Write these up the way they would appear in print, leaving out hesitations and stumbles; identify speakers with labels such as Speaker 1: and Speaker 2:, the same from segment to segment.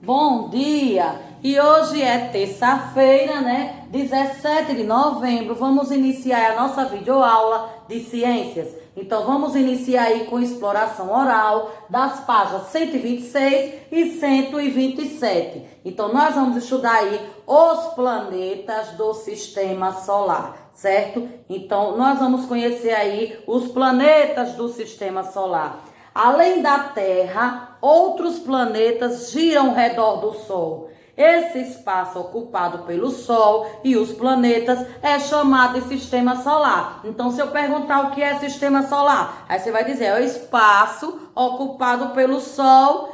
Speaker 1: Bom dia! E hoje é terça-feira, né? 17 de novembro. Vamos iniciar a nossa videoaula de ciências. Então, vamos iniciar aí com exploração oral das páginas 126 e 127. Então, nós vamos estudar aí os planetas do Sistema Solar, certo? Então, nós vamos conhecer aí os planetas do Sistema Solar. Além da Terra, outros planetas giram ao redor do Sol. Esse espaço ocupado pelo Sol e os planetas é chamado de Sistema Solar. Então, se eu perguntar o que é Sistema Solar, aí você vai dizer, é o espaço ocupado pelo Sol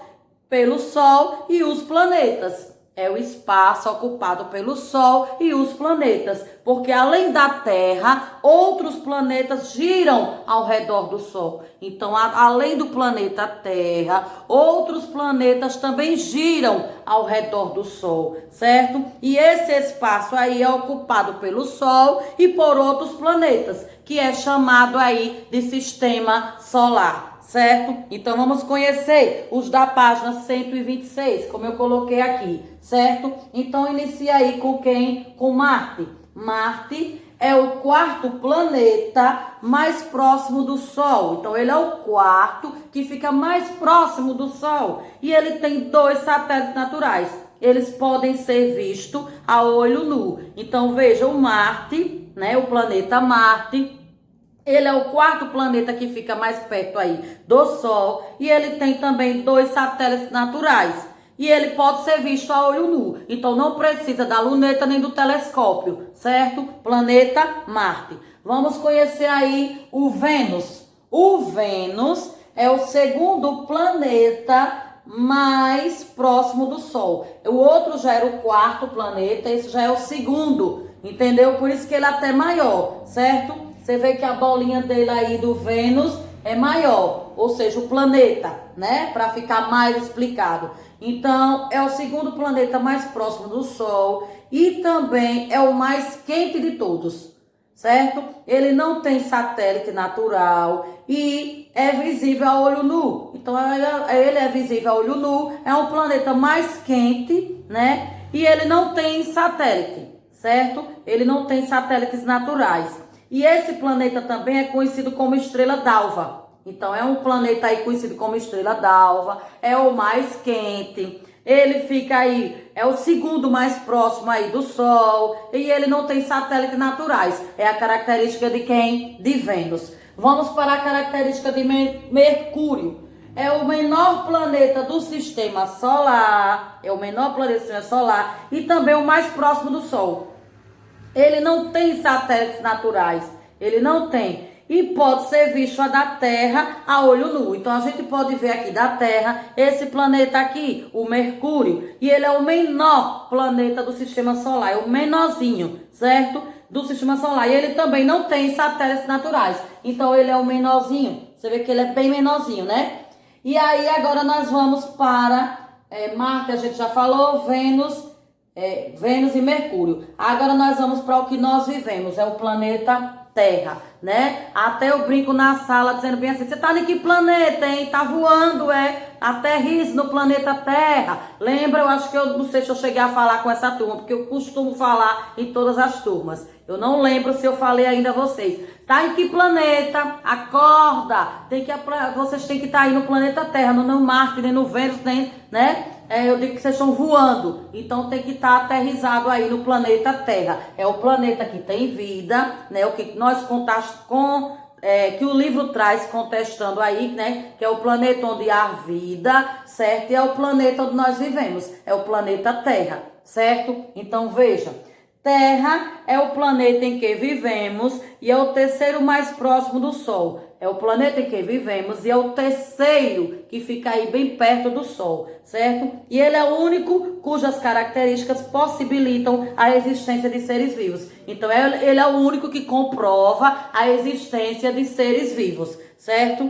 Speaker 1: e os planetas. É o espaço ocupado pelo Sol e os planetas, porque além da Terra, outros planetas giram ao redor do Sol. Então, além do planeta Terra, outros planetas também giram ao redor do Sol, certo? E esse espaço aí é ocupado pelo Sol e por outros planetas, que é chamado aí de Sistema Solar. Certo? Então, vamos conhecer os da página 126, como eu coloquei aqui, certo? Então, inicia aí com quem? Com Marte. Marte é o quarto planeta mais próximo do Sol. Então, ele é o quarto que fica mais próximo do Sol. E ele tem 2 satélites naturais. Eles podem ser vistos a olho nu. Então, veja o Marte, né? O planeta Marte. Ele é o quarto planeta que fica mais perto aí do Sol e ele tem também 2 satélites naturais. E ele pode ser visto a olho nu. Então não precisa da luneta nem do telescópio, certo? Planeta Marte. Vamos conhecer aí o Vênus. O Vênus é o segundo planeta mais próximo do Sol. O outro já era o quarto planeta, esse já é o segundo, entendeu? Por isso que ele é até maior, certo? Você vê que a bolinha dele aí do Vênus é maior, ou seja, o planeta, né? Para ficar mais explicado. Então, é o segundo planeta mais próximo do Sol e também é o mais quente de todos, certo? Ele não tem satélite natural e é visível a olho nu. Então, ele é visível a olho nu, é um planeta mais quente, né? E ele não tem satélite, certo? Ele não tem satélites naturais. E esse planeta também é conhecido como estrela d'alva. Então, é um planeta aí conhecido como estrela d'alva, é o mais quente. Ele fica aí, é o segundo mais próximo aí do Sol e ele não tem satélites naturais. É a característica de quem? De Vênus. Vamos para a característica de Mercúrio. É o menor planeta do Sistema Solar, é o menor planeta do Sistema Solar e também o mais próximo do Sol. Ele não tem satélites naturais, ele não tem. E pode ser visto a da Terra a olho nu. Então, a gente pode ver aqui da Terra, esse planeta aqui, o Mercúrio. E ele é o menor planeta do Sistema Solar, é o menorzinho, certo? Do Sistema Solar. E ele também não tem satélites naturais. Então, ele é o menorzinho. Você vê que ele é bem menorzinho, né? E aí, agora nós vamos para Marte, a gente já falou, Vênus e Mercúrio. Agora nós vamos para o que nós vivemos, é o planeta Terra, né? Até eu brinco na sala dizendo bem assim, você tá em que planeta, hein? Tá voando, aterrize no planeta Terra. Lembra? Eu acho que eu não sei se eu cheguei a falar com essa turma, porque eu costumo falar em todas as turmas. Eu não lembro se eu falei ainda a vocês. Tá em que planeta? Acorda! Vocês têm que estar aí no planeta Terra, não no Marte, nem no Vênus, nem, né? Eu digo que vocês estão voando, então tem que estar aterrizado aí no planeta Terra. É o planeta que tem vida, né? O que nós que o livro traz contestando aí, né? Que é o planeta onde há vida, certo? E é o planeta onde nós vivemos, é o planeta Terra, certo? Então veja, Terra é o planeta em que vivemos e é o terceiro mais próximo do Sol. É o planeta em que vivemos e é o terceiro que fica aí bem perto do Sol, certo? E ele é o único cujas características possibilitam a existência de seres vivos. Então, ele é o único que comprova a existência de seres vivos, certo?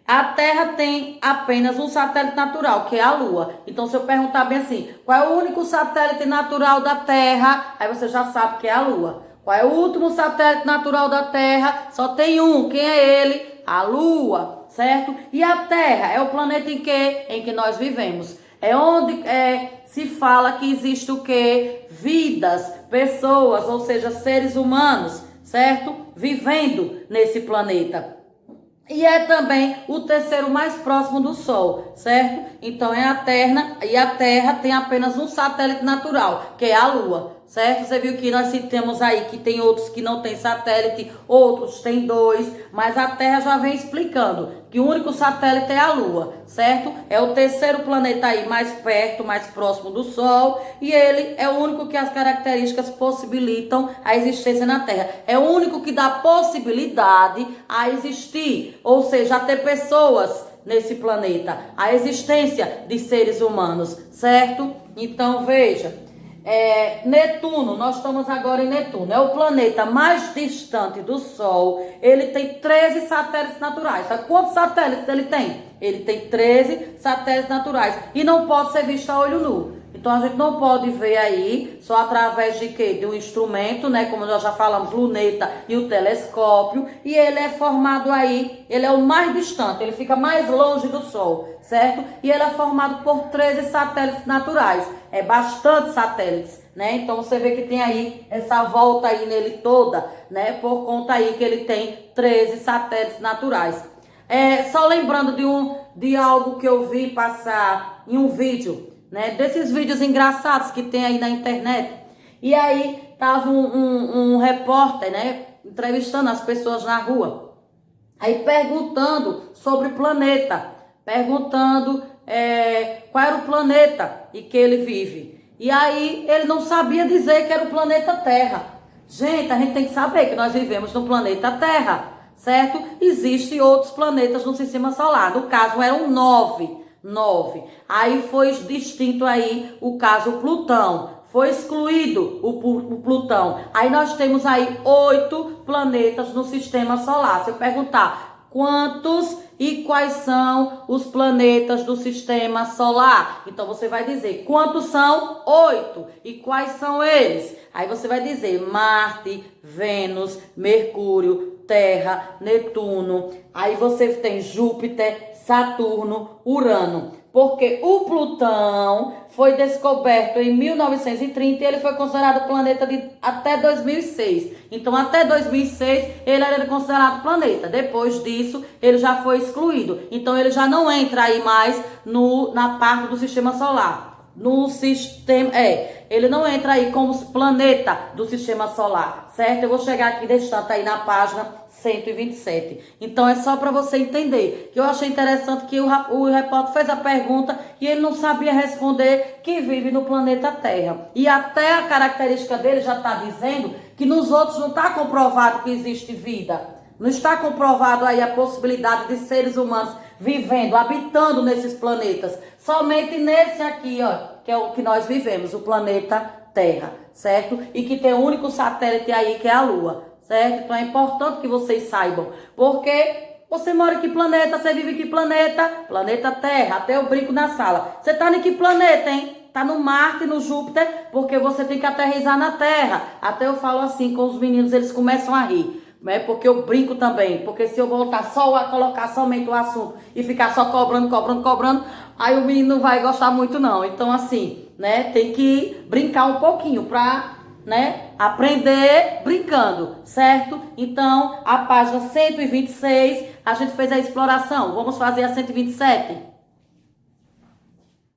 Speaker 1: A Terra tem apenas um satélite natural, que é a Lua. Então, se eu perguntar bem assim, qual é o único satélite natural da Terra? Aí você já sabe que é a Lua. Qual é o último satélite natural da Terra? Só tem um. Quem é ele? A Lua, certo? E a Terra é o planeta em que nós vivemos. É onde se fala que existe o quê? Vidas, pessoas, ou seja, seres humanos, certo? Vivendo nesse planeta. E é também o terceiro mais próximo do Sol, certo? Então é a Terra, e a Terra tem apenas um satélite natural, que é a Lua, certo? Você viu que nós temos aí que tem outros que não tem satélite, outros tem dois, mas a Terra já vem explicando que o único satélite é a Lua, certo? É o terceiro planeta aí mais perto, mais próximo do Sol, e ele é o único que as características possibilitam a existência na Terra. É o único que dá possibilidade a existir, ou seja, a ter pessoas nesse planeta, a existência de seres humanos, certo? Então veja, Netuno, nós estamos agora em Netuno, é o planeta mais distante do Sol. Ele tem 13 satélites naturais. Sabe quantos satélites ele tem? Ele tem 13 satélites naturais e não pode ser visto a olho nu. Então a gente não pode ver aí só através de quê? De um instrumento, né? Como nós já falamos, luneta e o telescópio. E ele é formado aí, ele é o mais distante, ele fica mais longe do Sol, certo? E ele é formado por 13 satélites naturais. É bastante satélites, né? Então você vê que tem aí essa volta aí nele toda, né? Por conta aí que ele tem 13 satélites naturais. Só lembrando de algo que eu vi passar em um vídeo, né, desses vídeos engraçados que tem aí na internet. E aí tava um repórter, né, entrevistando as pessoas na rua, aí perguntando sobre o planeta, perguntando qual era o planeta em que ele vive. E aí ele não sabia dizer que era o planeta Terra. Gente, a gente tem que saber que nós vivemos no planeta Terra, certo? Existem outros planetas no sistema solar. No caso eram 9. Aí foi distinto aí o caso Plutão. Foi excluído o Plutão. Aí nós temos aí 8 planetas no sistema solar. Se eu perguntar quantos e quais são os planetas do sistema solar, então você vai dizer quantos são? 8. E quais são eles? Aí você vai dizer Marte, Vênus, Mercúrio, Terra, Netuno. Aí você tem Júpiter, Saturno, Urano. Porque o Plutão foi descoberto em 1930 e ele foi considerado planeta até 2006. Então, até 2006, ele era considerado planeta. Depois disso, ele já foi excluído. Então, ele já não entra aí mais na parte do sistema solar. No sistema, ele não entra aí como planeta do sistema solar, certo? Eu vou chegar aqui deixando aí na página 127. Então é só para você entender, que eu achei interessante que o repórter fez a pergunta e ele não sabia responder que vive no planeta Terra. E até a característica dele já está dizendo que nos outros não está comprovado que existe vida. Não está comprovado aí a possibilidade de seres humanos vivendo, habitando nesses planetas. Somente nesse aqui, ó, que é o que nós vivemos, o planeta Terra, certo? E que tem o único satélite aí, que é a Lua, certo? Então é importante que vocês saibam. Porque você mora em que planeta? Você vive em que planeta? Planeta Terra. Até eu brinco na sala. Você tá em que planeta, hein? Tá no Marte, no Júpiter, porque você tem que aterrissar na Terra. Até eu falo assim com os meninos, eles começam a rir. Porque eu brinco também, porque se eu voltar só a colocar somente o assunto e ficar só cobrando, aí o menino não vai gostar muito não. Então assim, né, tem que brincar um pouquinho pra, né, aprender brincando, certo? Então, a página 126, a gente fez a exploração. Vamos fazer a 127?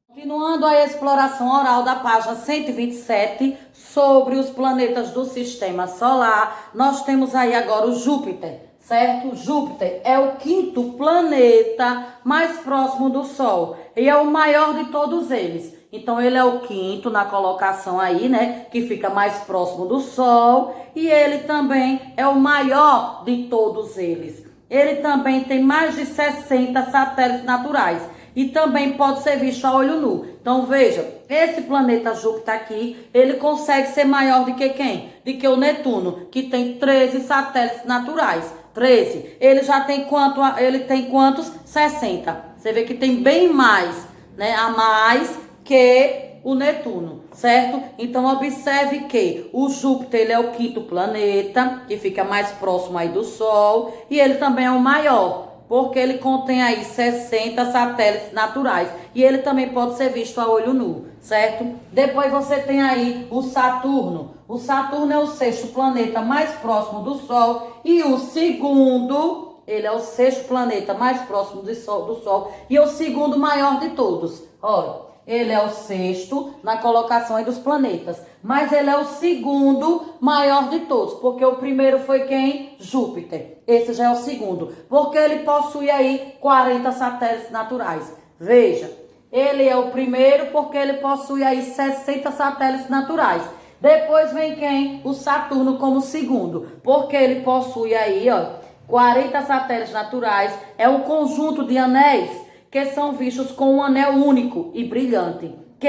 Speaker 1: Continuando a exploração oral da página 127 sobre os planetas do sistema solar, nós temos aí agora o Júpiter, certo? Júpiter é o 5º planeta mais próximo do Sol e é o maior de todos eles. Então ele é o 5º na colocação aí, né? Que fica mais próximo do Sol e ele também é o maior de todos eles. Ele também tem mais de 60 satélites naturais. E também pode ser visto a olho nu. Então veja, esse planeta Júpiter aqui, ele consegue ser maior do que quem? Do que o Netuno, que tem 13 satélites naturais. 13. Ele já tem quanto? Ele tem quantos? 60. Você vê que tem bem mais, né? A mais que o Netuno, certo? Então observe que o Júpiter, ele é o 5º planeta, que fica mais próximo aí do Sol, e ele também é o maior. porque ele contém aí 60 satélites naturais. E ele também pode ser visto a olho nu, certo? Depois você tem aí o Saturno. O Saturno é o sexto planeta mais próximo do Sol e o segundo, ele é o sexto planeta mais próximo do Sol e o segundo maior de todos. Olha, ele é o sexto na colocação aí dos planetas, mas ele é o segundo maior de todos, porque o primeiro foi quem? Júpiter. Esse já é o segundo, porque ele possui aí 40 satélites naturais. Veja, ele é o primeiro porque ele possui aí 60 satélites naturais. Depois vem quem? O Saturno como segundo, porque ele possui aí, ó, 40 satélites naturais. É um conjunto de anéis que são vistos com um anel único e brilhante, que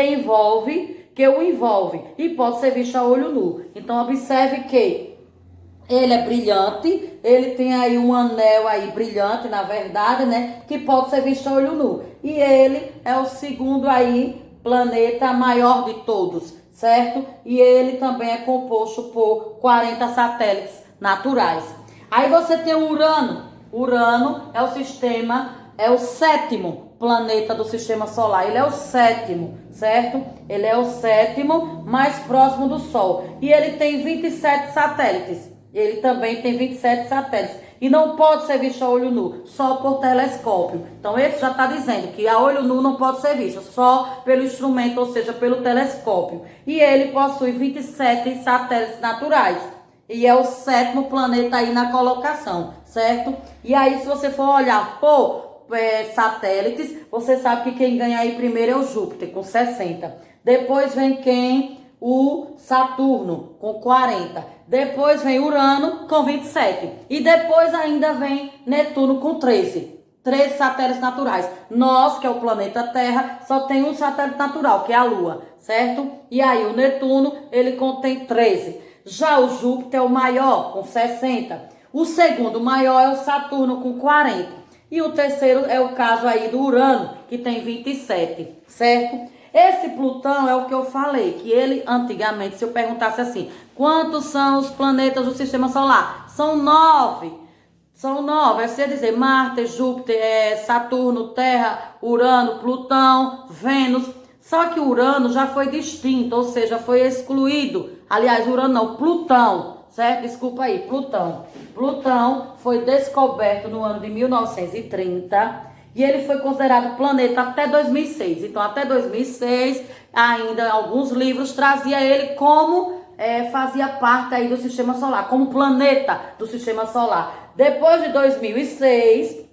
Speaker 1: o envolve e pode ser visto a olho nu. Então observe que ele é brilhante, ele tem aí um anel aí brilhante, na verdade, né, que pode ser visto a olho nu. E ele é o segundo aí planeta maior de todos, certo? E ele também é composto por 40 satélites naturais. Aí você tem o Urano. Urano é o sétimo planeta do sistema solar. Ele é o sétimo, certo? Ele é o sétimo mais próximo do Sol. E ele tem 27 satélites. Ele também tem 27 satélites. E não pode ser visto a olho nu, só por telescópio. Então esse já está dizendo que a olho nu não pode ser visto, só pelo instrumento, ou seja, pelo telescópio. E ele possui 27 satélites naturais. E é o sétimo planeta aí na colocação, certo? E aí se você for olhar por satélites, você sabe que quem ganha aí primeiro é o Júpiter, com 60. Depois vem quem? O Saturno, com 40. Depois vem Urano, com 27. E depois ainda vem Netuno, com 13. 13 satélites naturais. Nós, que é o planeta Terra, só tem um satélite natural, que é a Lua, certo? E aí o Netuno, ele contém 13. Já o Júpiter é o maior, com 60. O segundo maior é o Saturno, com 40. E o terceiro é o caso aí do Urano, que tem 27, certo? Esse Plutão é o que eu falei, que ele antigamente, se eu perguntasse assim, quantos são os planetas do sistema solar? São 9. São 9. Aí você ia dizer Marte, Júpiter, Saturno, Terra, Urano, Plutão, Vênus. Só que o Urano já foi distinto, ou seja, foi excluído. Aliás, Urano não, Plutão. Certo? Desculpa aí, Plutão. Plutão foi descoberto no ano de 1930 e ele foi considerado planeta até 2006. Então, até 2006, ainda alguns livros trazia ele como fazia parte aí do sistema solar, como planeta do sistema solar. Depois de 2006,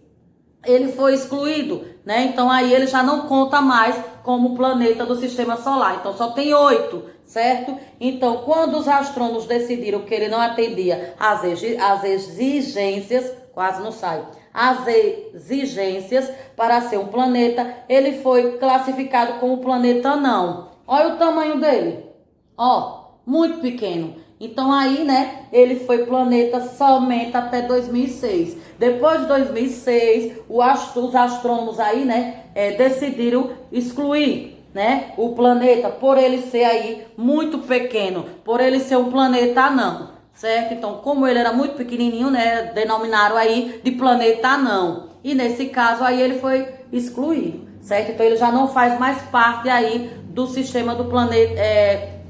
Speaker 1: ele foi excluído, né? Então, aí ele já não conta mais como planeta do sistema solar. Então, só tem 8, certo? Então, quando os astrônomos decidiram que ele não atendia às exigências, quase não sai, as exigências para ser um planeta, ele foi classificado como planeta anão. Olha o tamanho dele, ó, muito pequeno. Então aí, né, ele foi planeta somente até 2006. Depois de 2006, os astrônomos aí, né, decidiram excluir, né, o planeta por ele ser aí muito pequeno, por ele ser um planeta anão, certo? Então, como ele era muito pequenininho, né, denominaram aí de planeta anão. E nesse caso aí ele foi excluído, certo? Então ele já não faz mais parte aí do sistema do planeta,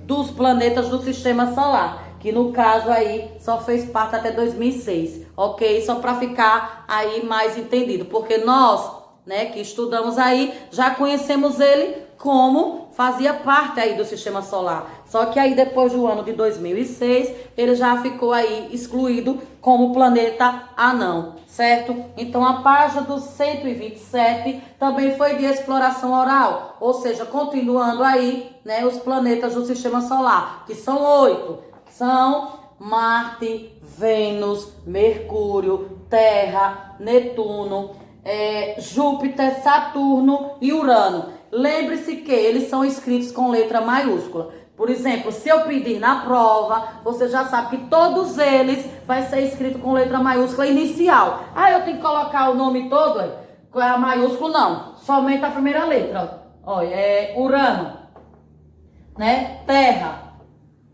Speaker 1: dos planetas do sistema solar, que no caso aí só fez parte até 2006, ok? Só para ficar aí mais entendido, porque nós, né, que estudamos aí, já conhecemos ele como fazia parte aí do sistema solar. Só que aí depois do ano de 2006, ele já ficou aí excluído como planeta anão, certo? Então a página do 127 também foi de exploração oral, ou seja, continuando aí, né, os planetas do sistema solar, que são 8, são Marte, Vênus, Mercúrio, Terra, Netuno, Júpiter, Saturno e Urano. Lembre-se que eles são escritos com letra maiúscula. Por exemplo, se eu pedir na prova, você já sabe que todos eles vai ser escrito com letra maiúscula inicial. Ah, eu tenho que colocar o nome todo? A maiúsculo não, somente a primeira letra. Olha, é Urano, né? Terra.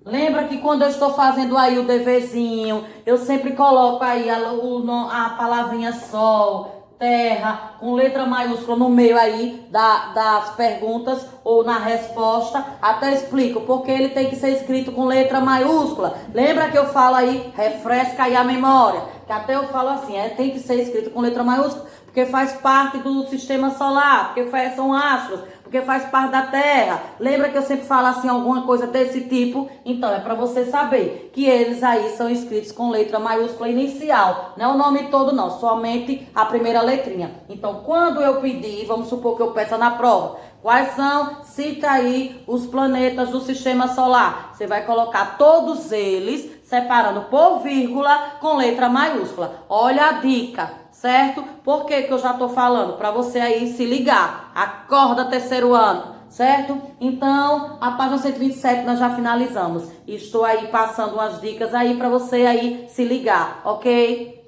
Speaker 1: Lembra que quando eu estou fazendo aí o deverzinho, eu sempre coloco aí a palavrinha Sol, terra, com letra maiúscula no meio aí das perguntas ou na resposta. Até explico porque ele tem que ser escrito com letra maiúscula. Lembra que eu falo aí, refresca aí a memória, que até eu falo assim, tem que ser escrito com letra maiúscula, porque faz parte do sistema solar, porque são astros, porque faz parte da Terra. Lembra que eu sempre falo assim, alguma coisa desse tipo? Então, é para você saber que eles aí são escritos com letra maiúscula inicial. Não é o nome todo, não. Somente a primeira letrinha. Então, quando eu pedir, vamos supor que eu peça na prova, quais são? Cita aí os planetas do sistema solar. Você vai colocar todos eles, separando por vírgula, com letra maiúscula. Olha a dica, certo? Por que eu já tô falando? Para você aí se ligar. Acorda, terceiro ano, certo? Então, a página 127 nós já finalizamos. Estou aí passando umas dicas aí para você aí se ligar, ok?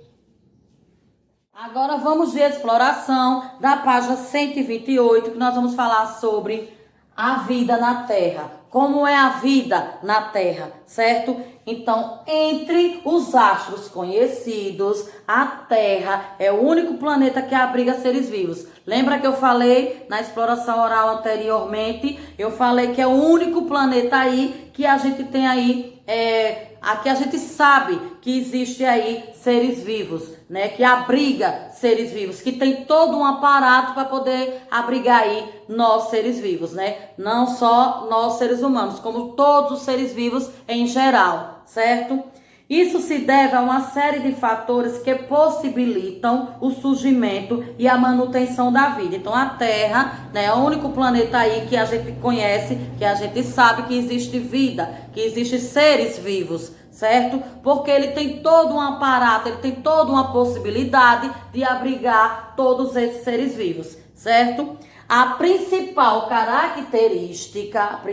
Speaker 1: Agora vamos de exploração da página 128, que nós vamos falar sobre a vida na Terra. Como é a vida na Terra, certo? Então, entre os astros conhecidos, a Terra é o único planeta que abriga seres vivos. Lembra que eu falei na exploração oral anteriormente? Eu falei que é o único planeta aí que a gente tem aí, aqui a gente sabe que existe aí seres vivos, né? Que abriga seres vivos, que tem todo um aparato para poder abrigar aí nós seres vivos, né? Não só nós seres humanos, como todos os seres vivos em geral, certo? Isso se deve a uma série de fatores que possibilitam o surgimento e a manutenção da vida. Então, a Terra, né, é o único planeta aí que a gente conhece, que a gente sabe que existe vida, que existem seres vivos, certo? Porque ele tem todo um aparato, ele tem toda uma possibilidade de abrigar todos esses seres vivos, certo? A principal característica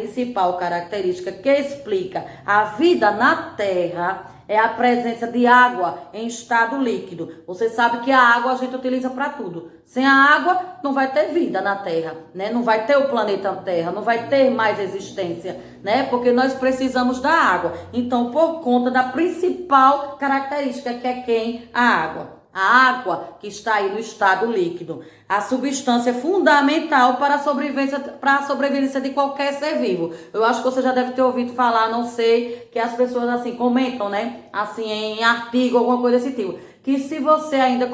Speaker 1: que explica a vida na Terra é a presença de água em estado líquido. Você sabe que a água a gente utiliza para tudo. Sem a água não vai ter vida na Terra, né? Não vai ter o planeta Terra, não vai ter mais existência, né? Porque nós precisamos da água. Então, por conta da principal característica, que é quem? A água. A água que está aí no estado líquido. A substância fundamental para a sobrevivência de qualquer ser vivo. Eu acho que você já deve ter ouvido falar, não sei, que as pessoas assim comentam, né? Assim, em artigo, alguma coisa desse tipo. Que se você ainda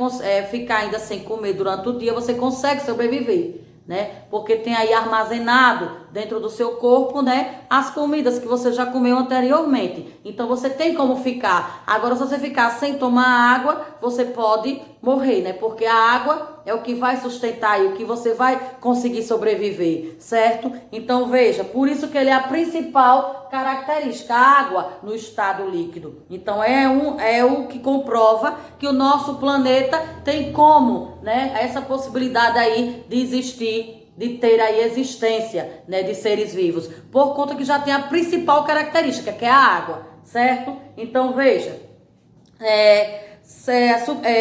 Speaker 1: ficar ainda sem comer durante o dia, você consegue sobreviver, né? Porque tem aí armazenado dentro do seu corpo, né, as comidas que você já comeu anteriormente. Então você tem como ficar. Agora, se você ficar sem tomar água, você pode morrer, né? Porque a água é o que vai sustentar e o que você vai conseguir sobreviver, certo? Então veja, por isso que ele é a principal característica, a água no estado líquido. Então é o que comprova que o nosso planeta tem como, né, essa possibilidade aí de existir, de ter aí existência, né, de seres vivos, por conta que já tem a principal característica, que é a água, certo? Então veja,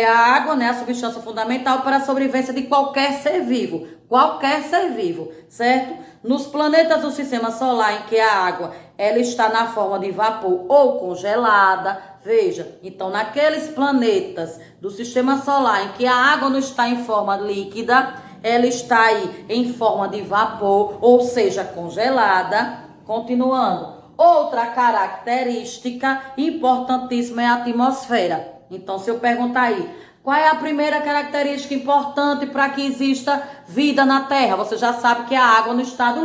Speaker 1: a água, né, a substância fundamental para a sobrevivência de qualquer ser vivo, certo? Nos planetas do sistema solar em que a água ela está na forma de vapor ou congelada, veja, então naqueles planetas do sistema solar em que a água não está em forma líquida, ela está aí em forma de vapor, ou seja, congelada. Continuando, outra característica importantíssima é a atmosfera. Então, se eu perguntar aí, qual é a primeira característica importante para que exista vida na Terra? Você já sabe que é a água no estado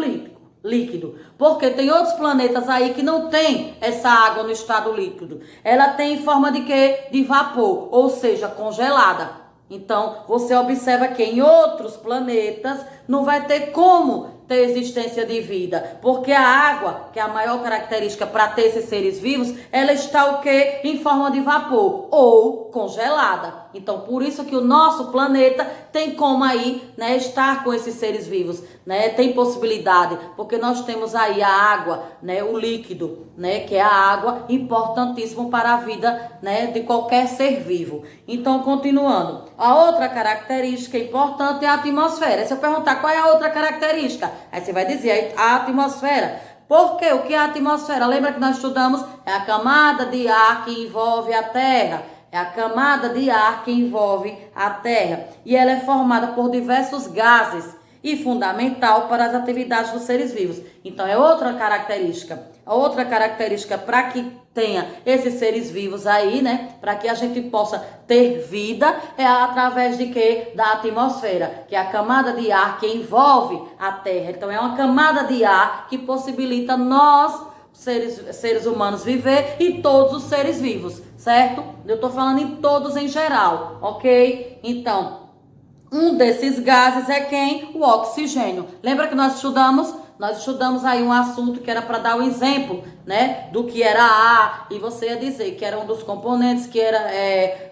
Speaker 1: líquido. Porque tem outros planetas aí que não tem essa água no estado líquido. Ela tem em forma de quê? De vapor, ou seja, congelada. Então, você observa que em outros planetas não vai ter como ter existência de vida, porque a água, que é a maior característica para ter esses seres vivos, ela está o quê? Em forma de vapor ou congelada. Então, por isso que o nosso planeta tem como aí, né, estar com esses seres vivos, né? Tem possibilidade, porque nós temos aí a água, né, o líquido, né, que é a água, importantíssimo para a vida, né, de qualquer ser vivo. Então, continuando, a outra característica importante é a atmosfera. Se eu perguntar qual é a outra característica, aí você vai dizer a atmosfera. Por quê? O que é a atmosfera? Lembra que nós estudamos? É a camada de ar que envolve a Terra. É a camada de ar que envolve a Terra. E ela é formada por diversos gases e fundamental para as atividades dos seres vivos. Então, é outra característica. A outra característica para que tenha esses seres vivos aí, né? Para que a gente possa ter vida, é através de quê? Da atmosfera, que é a camada de ar que envolve a Terra. Então, é uma camada de ar que possibilita nós, seres humanos, viver e todos os seres vivos, certo? Eu estou falando em todos em geral, ok? Então, um desses gases é quem? O oxigênio. Lembra que nós estudamos aí um assunto que era para dar um exemplo, né, do que era ar, e você ia dizer que era um dos componentes que era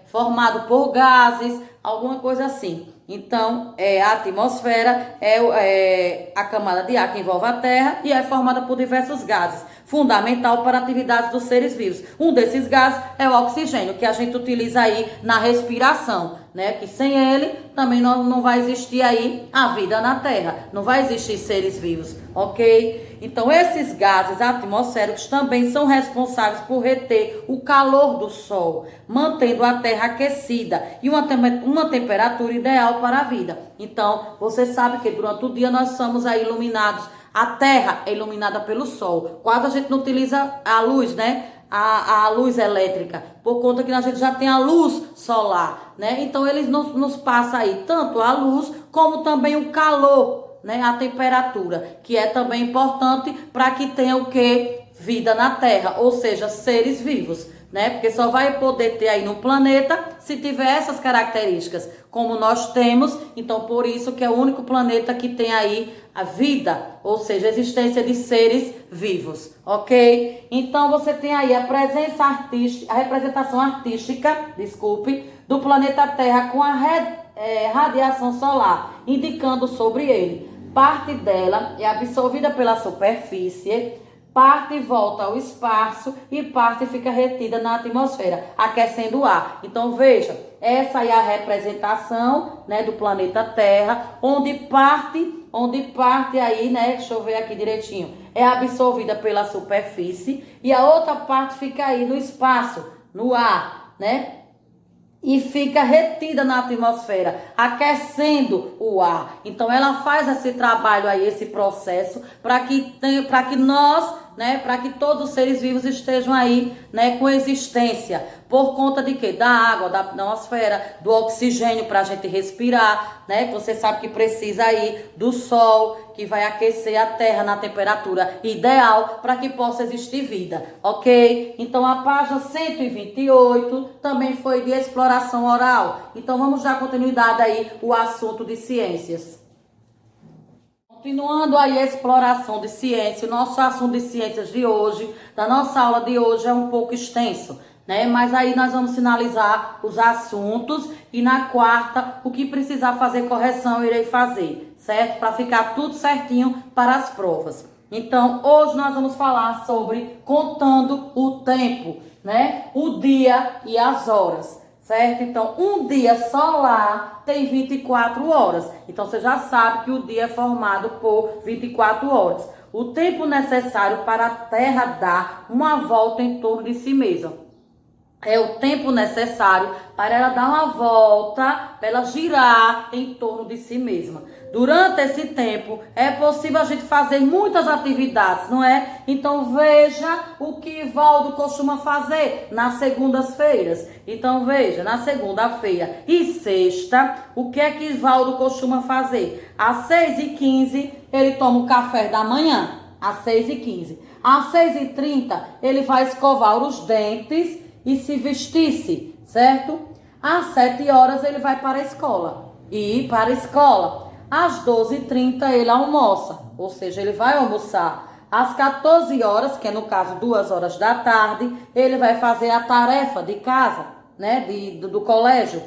Speaker 1: formado por gases, alguma coisa assim. Então, a atmosfera é a camada de ar que envolve a Terra e é formada por diversos gases, fundamental para a atividade dos seres vivos. Um desses gases é o oxigênio, que a gente utiliza aí na respiração, né? Que sem ele também não vai existir aí a vida na Terra, não vai existir seres vivos, ok? Então, esses gases atmosféricos também são responsáveis por reter o calor do Sol, mantendo a Terra aquecida e uma temperatura ideal para a vida. Então, você sabe que durante o dia nós somos aí iluminados. A Terra é iluminada pelo Sol. Quase a gente não utiliza a luz, né? A luz elétrica, por conta que a gente já tem a luz solar, né? Então, eles nos passam aí tanto a luz, como também o calor, né? A temperatura, que é também importante para que tenha o quê? Vida na Terra, ou seja, seres vivos, né? Porque só vai poder ter aí no planeta se tiver essas características, como nós temos. Então, por isso que é o único planeta que tem aí a vida, ou seja, a existência de seres vivos, ok? Então, você tem aí a representação artística, do planeta Terra com a radiação solar, indicando sobre ele. Parte dela é absorvida pela superfície, parte volta ao espaço e parte fica retida na atmosfera, aquecendo o ar. Então, veja, essa é a representação, né, do planeta Terra, onde parte aí, né, deixa eu ver aqui direitinho, é absorvida pela superfície e a outra parte fica aí no espaço, no ar, né? E fica retida na atmosfera, aquecendo o ar. Então, ela faz esse trabalho aí, esse processo, para que nós, né, para que todos os seres vivos estejam aí, né, com existência. Por conta de quê? Da água, da atmosfera, do oxigênio para a gente respirar, né? Você sabe que precisa aí do sol, que vai aquecer a Terra na temperatura ideal para que possa existir vida, ok? Então, a página 128 também foi de exploração oral. Então, vamos dar continuidade aí o assunto de ciências. Continuando aí a exploração de ciência, o nosso assunto de ciências de hoje, da nossa aula de hoje, é um pouco extenso, né? Mas aí nós vamos finalizar os assuntos e na quarta, o que precisar fazer correção, eu irei fazer, certo? Para ficar tudo certinho para as provas. Então, hoje nós vamos falar sobre contando o tempo, né? O dia e as horas, certo? Então, um dia solar tem 24 horas. Então, você já sabe que o dia é formado por 24 horas. O tempo necessário para a Terra dar uma volta em torno de si mesma. É o tempo necessário para ela dar uma volta, para ela girar em torno de si mesma. Durante esse tempo, é possível a gente fazer muitas atividades, não é? Então, veja o que Valdo costuma fazer nas segundas-feiras. Então, veja, na segunda-feira e sexta, o que é que Valdo costuma fazer? Às 6h15, ele toma o café da manhã. Às 6h15. Às 6h30, ele vai escovar os dentes e se vestisse, certo? Às 7 horas ele vai para a escola. Às 12h30 ele almoça, ou seja, ele vai almoçar. Às 14 horas, que é no caso 2 horas da tarde, ele vai fazer a tarefa de casa, né, do colégio.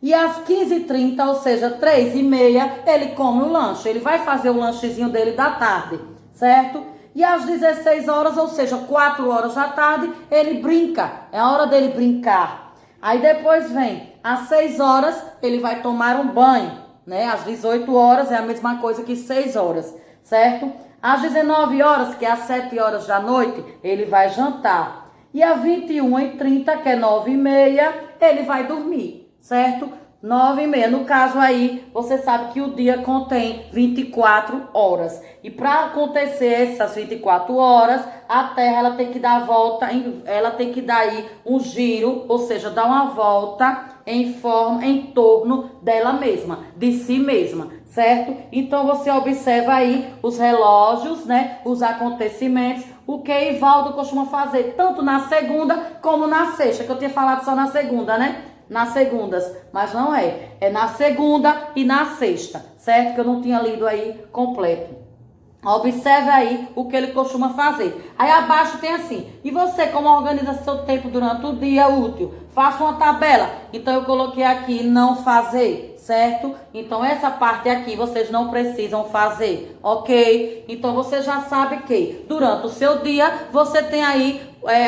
Speaker 1: E às 15h30, ou seja, 3h30, ele come o lanche. Ele vai fazer o lanchezinho dele da tarde, certo? E às 16 horas, ou seja, 4 horas da tarde, ele brinca. É a hora dele brincar. Aí depois vem, às 6 horas, ele vai tomar um banho, né? Às 18 horas é a mesma coisa que 6 horas, certo? Às 19 horas, que é às 7 horas da noite, ele vai jantar. E às 21h30, que é 9h30, ele vai dormir, certo? 9h30. No caso aí, você sabe que o dia contém 24 horas. E para acontecer essas 24 horas, a Terra ela tem que dar a volta, ela tem que dar aí um giro, ou seja, dar uma volta em torno dela mesma, de si mesma, certo? Então você observa aí os relógios, né? Os acontecimentos, o que Ivaldo costuma fazer, tanto na segunda como na sexta, que eu tinha falado só na segunda, né? Nas segundas, mas não é. É na segunda e na sexta, certo? Que eu não tinha lido aí completo. Observe aí o que ele costuma fazer. Aí abaixo tem assim, e você como organiza seu tempo durante o dia útil? Faça uma tabela. Então eu coloquei aqui não fazer, certo? Então essa parte aqui vocês não precisam fazer, ok? Então você já sabe que durante o seu dia você tem aí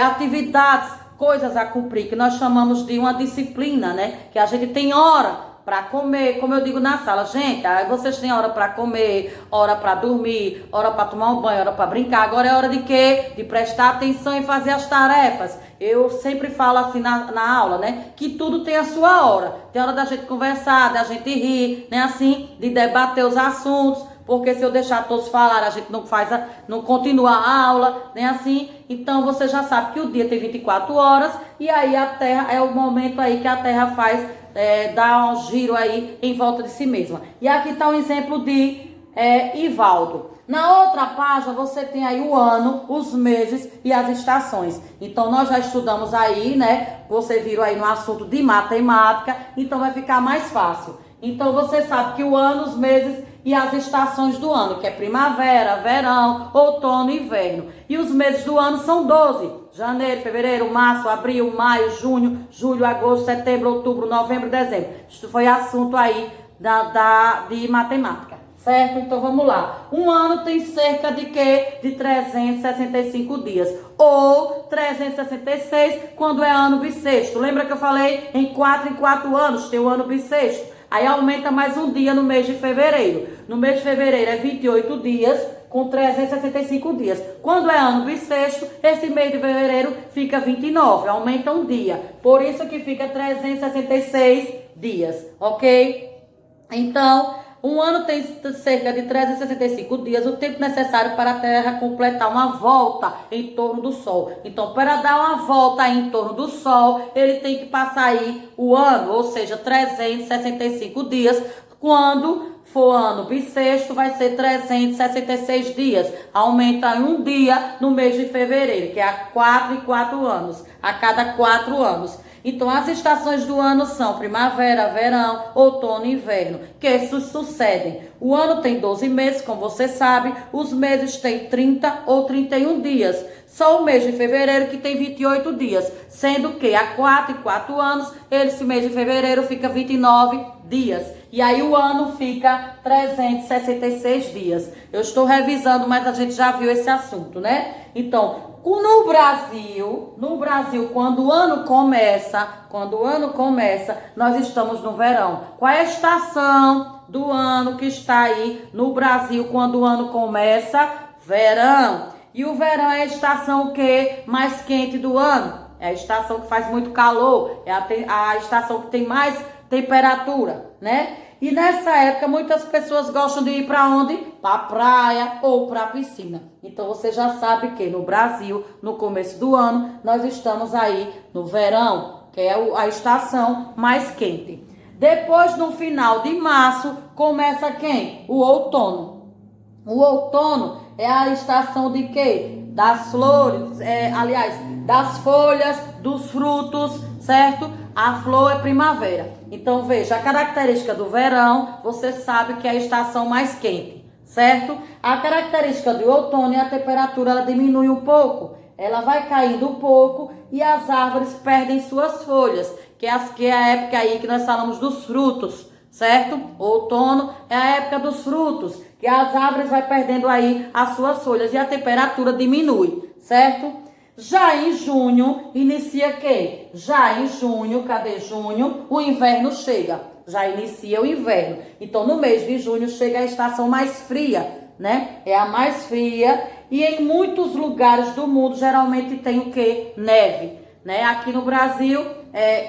Speaker 1: atividades, coisas a cumprir, que nós chamamos de uma disciplina, né? Que a gente tem hora para comer, como eu digo na sala, gente, aí vocês têm hora para comer, hora para dormir, hora para tomar um banho, hora para brincar. Agora é hora de quê? De prestar atenção e fazer as tarefas. Eu sempre falo assim na aula, né? Que tudo tem a sua hora. Tem hora da gente conversar, da gente rir, né? Assim, de debater os assuntos. Porque se eu deixar todos falar, a gente não continua a aula, né, assim? Então, você já sabe que o dia tem 24 horas e aí a Terra, é o momento aí que a Terra dá um giro aí em volta de si mesma. E aqui está um exemplo de Ivaldo. Na outra página, você tem aí o ano, os meses e as estações. Então, nós já estudamos aí, né? Você viu aí no assunto de matemática, então vai ficar mais fácil. Então, você sabe que o ano, os meses e as estações do ano, que é primavera, verão, outono e inverno. E os meses do ano são 12. Janeiro, fevereiro, março, abril, maio, junho, julho, agosto, setembro, outubro, novembro, dezembro. Isso foi assunto aí de matemática, certo? Então vamos lá. Um ano tem cerca de quê? De 365 dias. Ou 366 quando é ano bissexto. Lembra que eu falei em 4 anos tem o ano bissexto? Aí aumenta mais um dia no mês de fevereiro. No mês de fevereiro é 28 dias com 365 dias. Quando é ano bissexto, esse mês de fevereiro fica 29. Aumenta um dia. Por isso que fica 366 dias, ok? Então, um ano tem cerca de 365 dias, o tempo necessário para a Terra completar uma volta em torno do Sol. Então, para dar uma volta em torno do Sol, ele tem que passar aí o ano, ou seja, 365 dias. Quando for ano bissexto, vai ser 366 dias. Aumenta um dia no mês de fevereiro, que é a 4 anos, a cada 4 anos. Então, as estações do ano são primavera, verão, outono e inverno, que se sucedem. O ano tem 12 meses, como você sabe, os meses têm 30 ou 31 dias. Só o mês de fevereiro que tem 28 dias, sendo que a 4 anos, esse mês de fevereiro fica 29 dias. E aí o ano fica 366 dias. Eu estou revisando, mas a gente já viu esse assunto, né? Então, no Brasil, quando o ano começa, nós estamos no verão. Qual é a estação do ano que está aí no Brasil quando o ano começa? Verão. E o verão é a estação o quê? Mais quente do ano. É a estação que faz muito calor, é a estação que tem mais temperatura, né? E nessa época, muitas pessoas gostam de ir para onde? Para a praia ou para a piscina. Então, você já sabe que no Brasil, no começo do ano, nós estamos aí no verão, que é a estação mais quente. Depois, no final de março, começa quem? O outono. O outono é a estação de quê? Das flores, das folhas, dos frutos, certo? A flor é primavera. Então, veja, a característica do verão, você sabe que é a estação mais quente, certo? A característica do outono é a temperatura, ela diminui um pouco. Ela vai caindo um pouco e as árvores perdem suas folhas, que é a época aí que nós falamos dos frutos, certo? Outono é a época dos frutos, que as árvores vai perdendo aí as suas folhas e a temperatura diminui, certo? Já em junho, inicia quê? Já em junho, cadê junho? O inverno chega. Já inicia o inverno. Então, no mês de junho, chega a estação mais fria, né? É a mais fria. E em muitos lugares do mundo, geralmente tem o quê? Neve, né? Aqui no Brasil,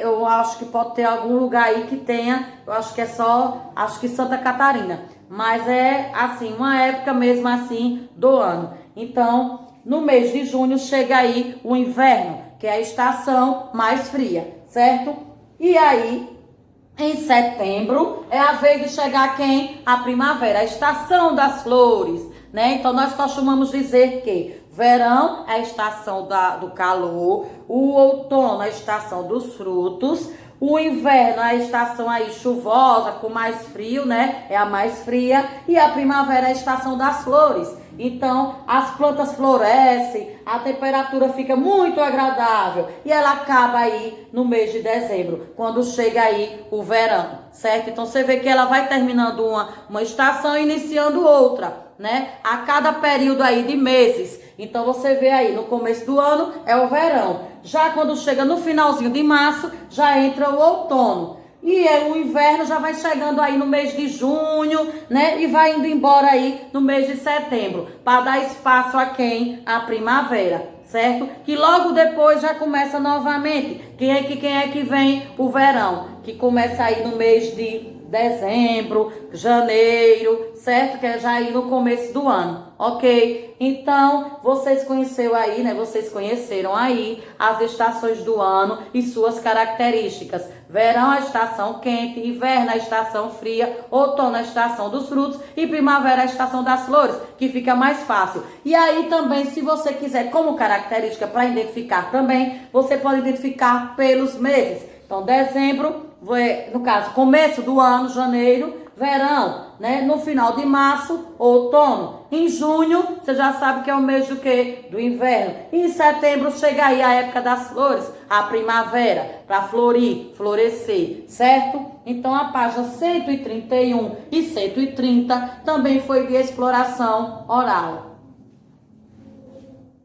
Speaker 1: eu acho que pode ter algum lugar aí que tenha, eu acho que é só, acho que Santa Catarina. Mas é assim, uma época mesmo assim do ano. Então, no mês de junho chega aí o inverno, que é a estação mais fria, certo? E aí, em setembro, é a vez de chegar quem? A primavera, a estação das flores, né? Então, nós costumamos dizer que verão é a estação do calor, o outono é a estação dos frutos, o inverno é a estação aí chuvosa, com mais frio, né? É a mais fria. E a primavera é a estação das flores. Então, as plantas florescem, a temperatura fica muito agradável. E ela acaba aí no mês de dezembro, quando chega aí o verão, certo? Então, você vê que ela vai terminando uma estação e iniciando outra, né? A cada período aí de meses. Então, você vê aí, no começo do ano é o verão. Já quando chega no finalzinho de março, já entra o outono. E o inverno já vai chegando aí no mês de junho, né? E vai indo embora aí no mês de setembro, para dar espaço a quem? A primavera, certo? Que logo depois já começa novamente. Quem é que vem? O verão, que começa aí no mês de dezembro, janeiro, certo? Que é já aí no começo do ano, ok? Então, vocês conheceram aí, né? Vocês conheceram aí as estações do ano e suas características. Verão, a estação quente, inverno, a estação fria, outono, a estação dos frutos e primavera, a estação das flores, que fica mais fácil. E aí também, se você quiser como característica para identificar também, você pode identificar pelos meses. Então, dezembro, no caso, começo do ano, janeiro, verão, né? No final de março, outono. Em junho, você já sabe que é o mês do quê? Do inverno. E em setembro chega aí a época das flores, a primavera, para florir, florescer, certo? Então, a página 131 e 130 também foi de exploração oral.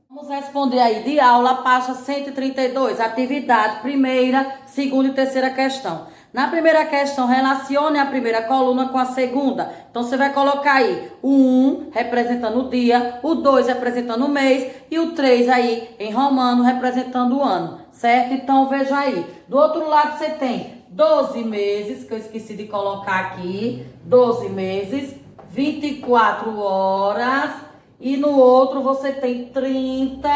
Speaker 1: Vamos responder aí de aula, página 132, atividade primeira, segunda e terceira questão. Na primeira questão, relacione a primeira coluna com a segunda. Então, você vai colocar aí o 1 representando o dia, o 2 representando o mês e o 3 aí em romano representando o ano, certo? Então, veja aí. Do outro lado, você tem 12 meses, que eu esqueci de colocar aqui. 12 meses, 24 horas. E no outro você tem 30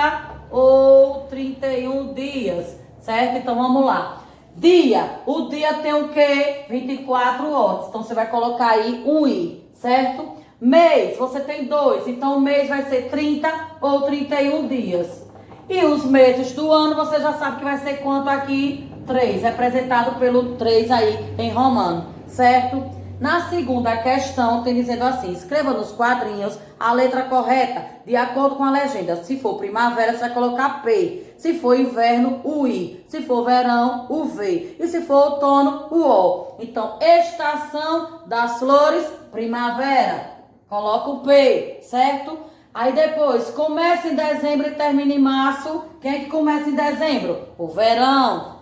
Speaker 1: ou 31 dias, certo? Então vamos lá. Dia, o dia tem o quê? 24 horas. Então você vai colocar aí um i, certo? Mês, você tem 2. Então o mês vai ser 30 ou 31 dias. E os meses do ano você já sabe que vai ser quanto aqui? 3, representado pelo 3 aí em romano, certo? Na segunda questão, tem dizendo assim, escreva nos quadrinhos a letra correta, de acordo com a legenda. Se for primavera, você vai colocar P. Se for inverno, o I. Se for verão, o V. E se for outono, o O. Então, estação das flores, primavera. Coloca o P, certo? Aí depois, começa em dezembro e termina em março. Quem é que começa em dezembro? O verão.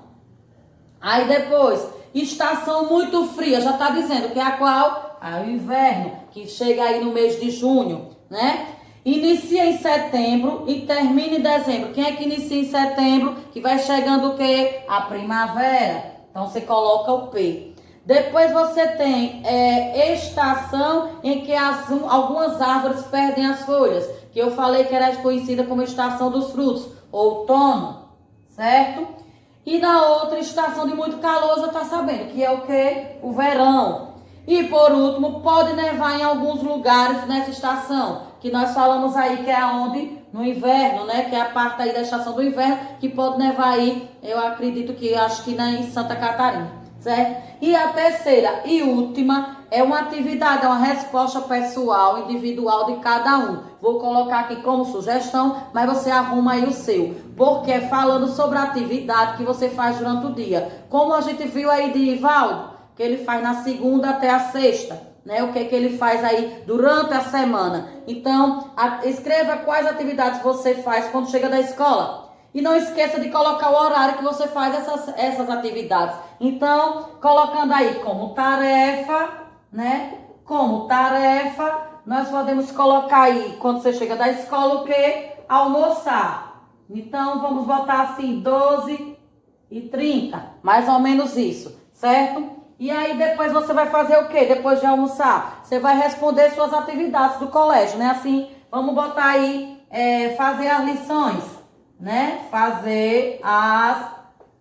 Speaker 1: Aí depois, estação muito fria, já está dizendo que é a qual? O inverno, que chega aí no mês de junho, né? Inicia em setembro e termina em dezembro. Quem é que inicia em setembro? Que vai chegando o quê? A primavera. Então, você coloca o P. Depois você tem estação em que algumas árvores perdem as folhas, que eu falei que era conhecida como estação dos frutos, outono, certo? E na outra estação de muito calor, já está sabendo que é o quê? O verão. E por último, pode nevar em alguns lugares nessa estação, que nós falamos aí que é aonde? No inverno, né? Que é a parte aí da estação do inverno, que pode nevar aí, eu acredito que, acho que em Santa Catarina, certo? E a terceira e última é uma atividade, é uma resposta pessoal, individual de cada um. Vou colocar aqui como sugestão, mas você arruma aí o seu. Porque é falando sobre a atividade que você faz durante o dia. Como a gente viu aí de Ivaldo, que ele faz na segunda até a sexta, né? O que ele faz aí durante a semana. Então, escreva quais atividades você faz quando chega da escola. E não esqueça de colocar o horário que você faz essas atividades. Então, colocando aí como tarefa, né? Como tarefa, nós podemos colocar aí, quando você chega da escola, o quê? Almoçar. Então, vamos botar assim, 12 2h30, mais ou menos isso, certo? E aí depois você vai fazer o quê? Depois de almoçar, você vai responder suas atividades do colégio, né? Assim, vamos botar aí, fazer as lições, né? Fazer as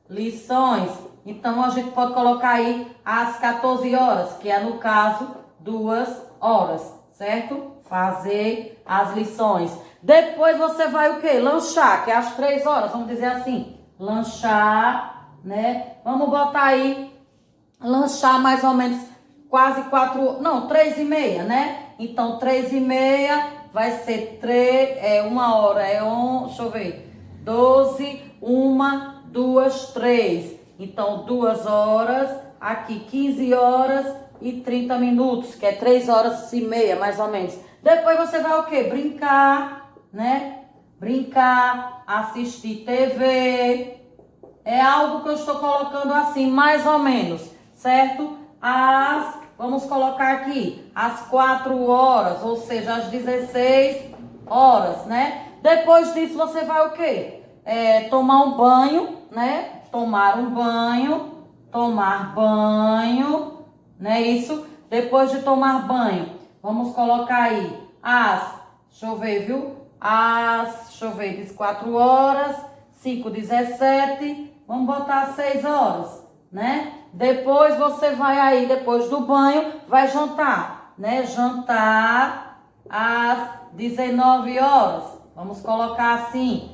Speaker 1: lições. Então, a gente pode colocar aí às 14 horas, que é, no caso, 2 horas, certo? Fazer as lições. Depois você vai o quê? Lanchar, que é às 3 horas, vamos dizer assim. Lanchar, né? Vamos botar aí, lanchar mais ou menos quase 3h30, né? Então, 3h30 vai ser 1 hora, deixa eu ver, 12, 1, 2, 3. Então, 2 horas, aqui 15 horas e 30 minutos, que é 3h30, mais ou menos. Depois você vai o quê? Brincar, né? Brincar, assistir TV. É algo que eu estou colocando assim, mais ou menos, certo? Vamos colocar aqui, às 4 horas, ou seja, às 16 horas, né? Depois disso você vai o quê? Tomar um banho, né? Tomar banho, né? Isso. Depois de tomar banho, vamos colocar aí deixa eu ver, viu? Deixa eu ver, diz 4 horas, 5h17, vamos botar às 6 horas, né? Depois você vai aí, depois do banho, vai jantar, né? Jantar às 19 horas, vamos colocar assim.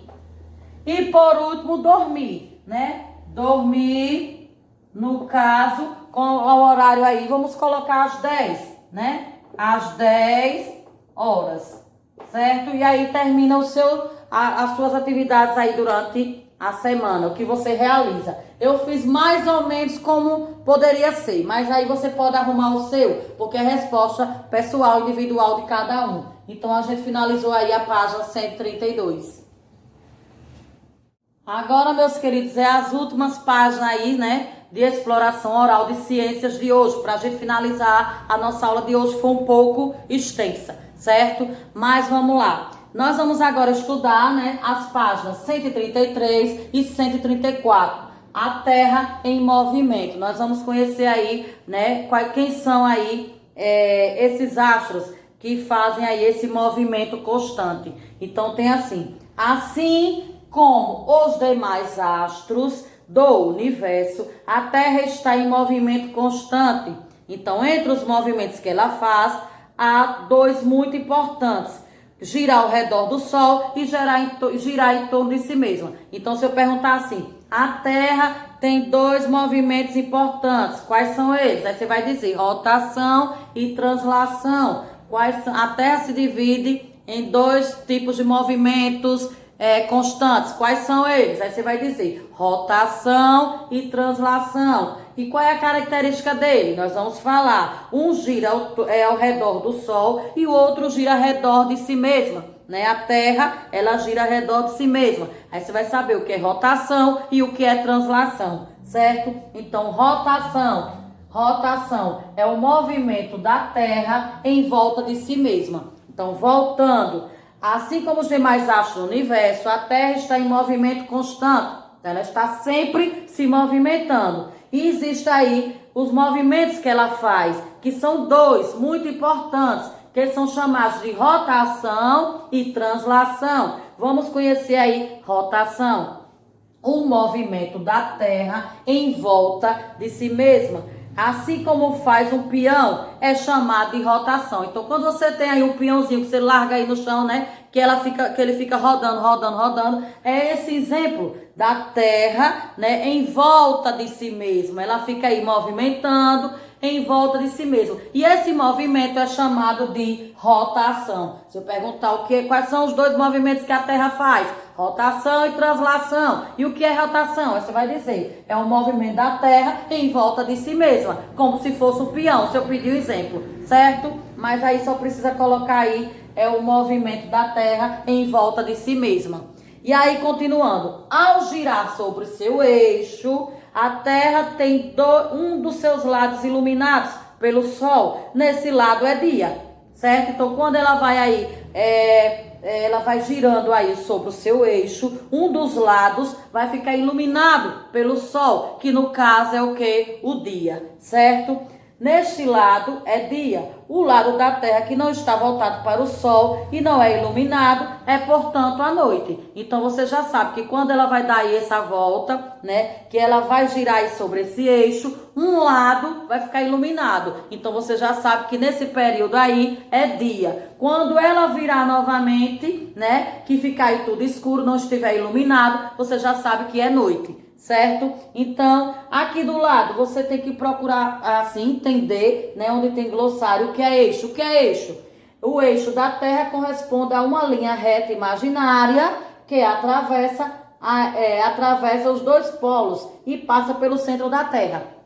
Speaker 1: E por último, dormir, né? Dormir, no caso, com o horário aí, vamos colocar às 10, né? Às 10 horas, certo? E aí termina as suas atividades aí durante a semana, o que você realiza. Eu fiz mais ou menos como poderia ser, mas aí você pode arrumar o seu, porque é resposta pessoal, individual de cada um. Então a gente finalizou aí a página 132. Agora, meus queridos, as últimas páginas aí, né, de exploração oral de ciências de hoje, para a gente finalizar a nossa aula de hoje, foi um pouco extensa, certo? Mas vamos lá. Nós vamos agora estudar, né, as páginas 133 e 134, a Terra em movimento. Nós vamos conhecer aí, né, quem são aí esses astros que fazem aí esse movimento constante. Então tem assim como os demais astros do universo, a Terra está em movimento constante. Então, entre os movimentos que ela faz, há 2 muito importantes: girar ao redor do Sol e girar em torno de si mesma. Então, se eu perguntar assim, a Terra tem 2 movimentos importantes, quais são eles? Aí você vai dizer rotação e translação. A Terra se divide em 2 tipos de movimentos constantes. Quais são eles? Aí você vai dizer rotação e translação. E qual é a característica dele? Nós vamos falar. Um gira ao redor do Sol e o outro gira ao redor de si mesma, né? A Terra, ela gira ao redor de si mesma. Aí você vai saber o que é rotação e o que é translação, certo? Então, rotação é o movimento da Terra em volta de si mesma. Então, voltando, assim como os demais astros do universo, a Terra está em movimento constante. Ela está sempre se movimentando. E existem aí os movimentos que ela faz, que são 2 muito importantes, que são chamados de rotação e translação. Vamos conhecer aí rotação. O movimento da Terra em volta de si mesma. Assim como faz um peão, é chamado de rotação. Então, quando você tem aí um peãozinho que você larga aí no chão, né? Que ele fica rodando. É esse exemplo da Terra, né? Em volta de si mesma. Ela fica aí movimentando em volta de si mesma. E esse movimento é chamado de rotação. Se eu perguntar quais são os 2 movimentos que a Terra faz? Rotação e translação. E o que é rotação? Você vai dizer, é um movimento da Terra em volta de si mesma, como se fosse um peão, se eu pedir o exemplo, certo? Mas aí só precisa colocar aí, o movimento da Terra em volta de si mesma. E aí, continuando, ao girar sobre seu eixo, a Terra tem um dos seus lados iluminados pelo Sol. Nesse lado é dia, certo? Então, quando ela vai aí, ela vai girando aí sobre o seu eixo, um dos lados vai ficar iluminado pelo sol, que no caso é o quê? O dia, certo? Neste lado é dia. O lado da Terra que não está voltado para o Sol e não é iluminado é, portanto, a noite. Então, você já sabe que quando ela vai dar aí essa volta, né, que ela vai girar aí sobre esse eixo, um lado vai ficar iluminado. Então, você já sabe que nesse período aí é dia. Quando ela virar novamente, né, que ficar aí tudo escuro, não estiver iluminado, você já sabe que é noite. Certo? Então, aqui do lado, você tem que procurar, assim, entender, né, onde tem glossário, o que é eixo. O que é eixo? O eixo da Terra corresponde a uma linha reta imaginária que atravessa os dois polos e passa pelo centro da Terra.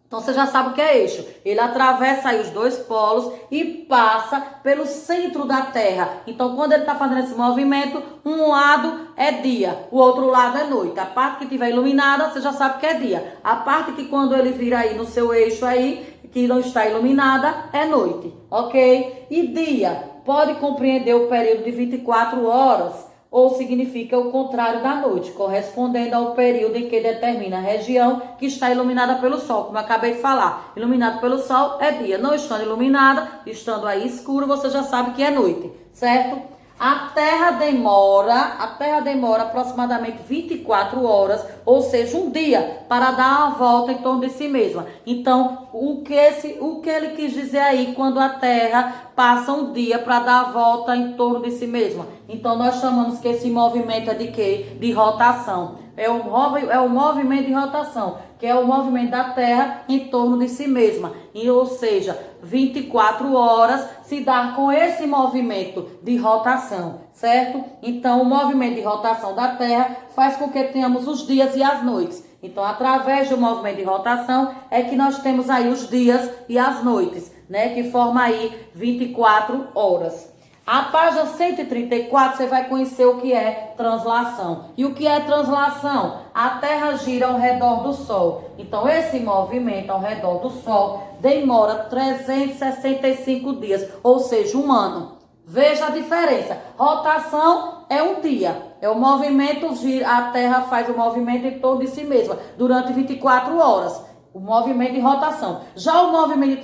Speaker 1: Então, você já sabe o que é eixo. Ele atravessa aí os dois polos e passa pelo centro da Terra. Então, quando ele está fazendo esse movimento, um lado é dia, o outro lado é noite. A parte que estiver iluminada, você já sabe que é dia. A parte que quando ele vira aí no seu eixo aí, que não está iluminada, é noite, ok? E dia pode compreender o período de 24 horas, ou significa o contrário da noite, correspondendo ao período em que determina a região que está iluminada pelo sol, como eu acabei de falar. Iluminado pelo sol é dia, não estando iluminada, estando aí escuro, você já sabe que é noite, certo? A Terra demora aproximadamente 24 horas, ou seja, um dia, para dar uma volta em torno de si mesma. Então, o que ele quis dizer aí quando a Terra passa um dia para dar a volta em torno de si mesma? Então, nós chamamos que esse movimento é de quê? De rotação. É o movimento de rotação, que é o movimento da Terra em torno de si mesma. Ou seja, 24 horas se dá com esse movimento de rotação, certo? Então, o movimento de rotação da Terra faz com que tenhamos os dias e as noites. Então, através do movimento de rotação é que nós temos aí os dias e as noites, né? Que forma aí 24 horas. A página 134 você vai conhecer o que é translação. E o que é translação? A Terra gira ao redor do Sol. Então, esse movimento ao redor do Sol demora 365 dias, ou seja, um ano. Veja a diferença. Rotação é um dia. É o movimento, a Terra faz o movimento em torno de si mesma durante 24 horas. O movimento de rotação. Já o movimento de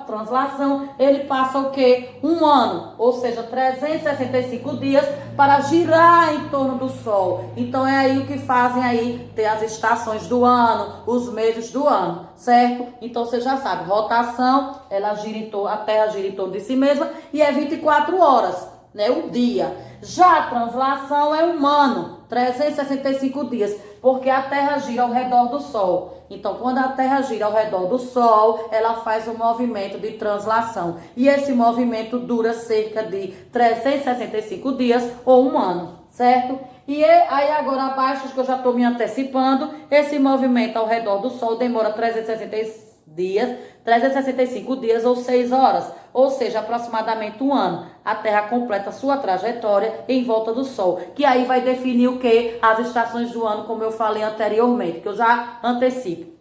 Speaker 1: translação, ele passa o quê? Um ano, ou seja, 365 dias para girar em torno do Sol. Então é aí o que fazem aí ter as estações do ano, os meses do ano, certo? Então você já sabe, rotação, a Terra gira em torno de si mesma e é 24 horas, né? O dia. Já a translação é um ano, 365 dias, porque a Terra gira ao redor do Sol. Então, quando a Terra gira ao redor do Sol, ela faz um movimento de translação. E esse movimento dura cerca de 365 dias ou um ano, certo? E aí agora abaixo, que eu já estou me antecipando, esse movimento ao redor do Sol demora 365 dias ou 6 horas, ou seja, aproximadamente um ano. A Terra completa sua trajetória em volta do Sol, que aí vai definir o que? As estações do ano, como eu falei anteriormente, que eu já antecipo.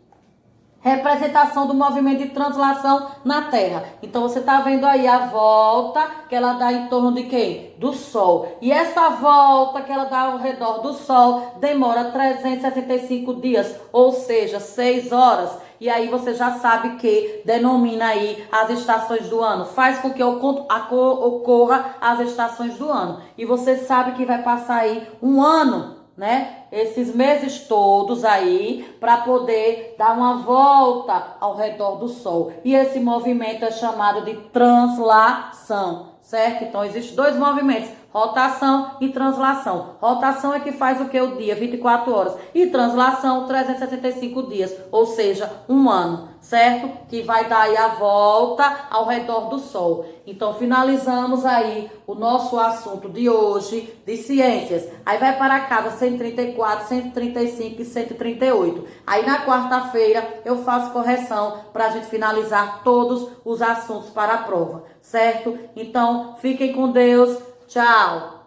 Speaker 1: Representação do movimento de translação na Terra. Então, você está vendo aí a volta que ela dá em torno de quem? Do Sol. E essa volta que ela dá ao redor do Sol demora 365 dias, ou seja, 6 horas. E aí você já sabe que denomina aí as estações do ano. Faz com que ocorra as estações do ano. E você sabe que vai passar aí um ano, né? Esses meses todos aí para poder dar uma volta ao redor do Sol. E esse movimento é chamado de translação, certo? Então, existem dois movimentos, rotação e translação. Rotação é que faz o que? O dia, 24 horas. E translação, 365 dias, ou seja, um ano, certo? Que vai dar aí a volta ao redor do Sol. Então, finalizamos aí o nosso assunto de hoje de ciências. Aí vai para casa 134, 135 e 138. Aí na quarta-feira eu faço correção para a gente finalizar todos os assuntos para a prova, certo? Então, fiquem com Deus. Tchau!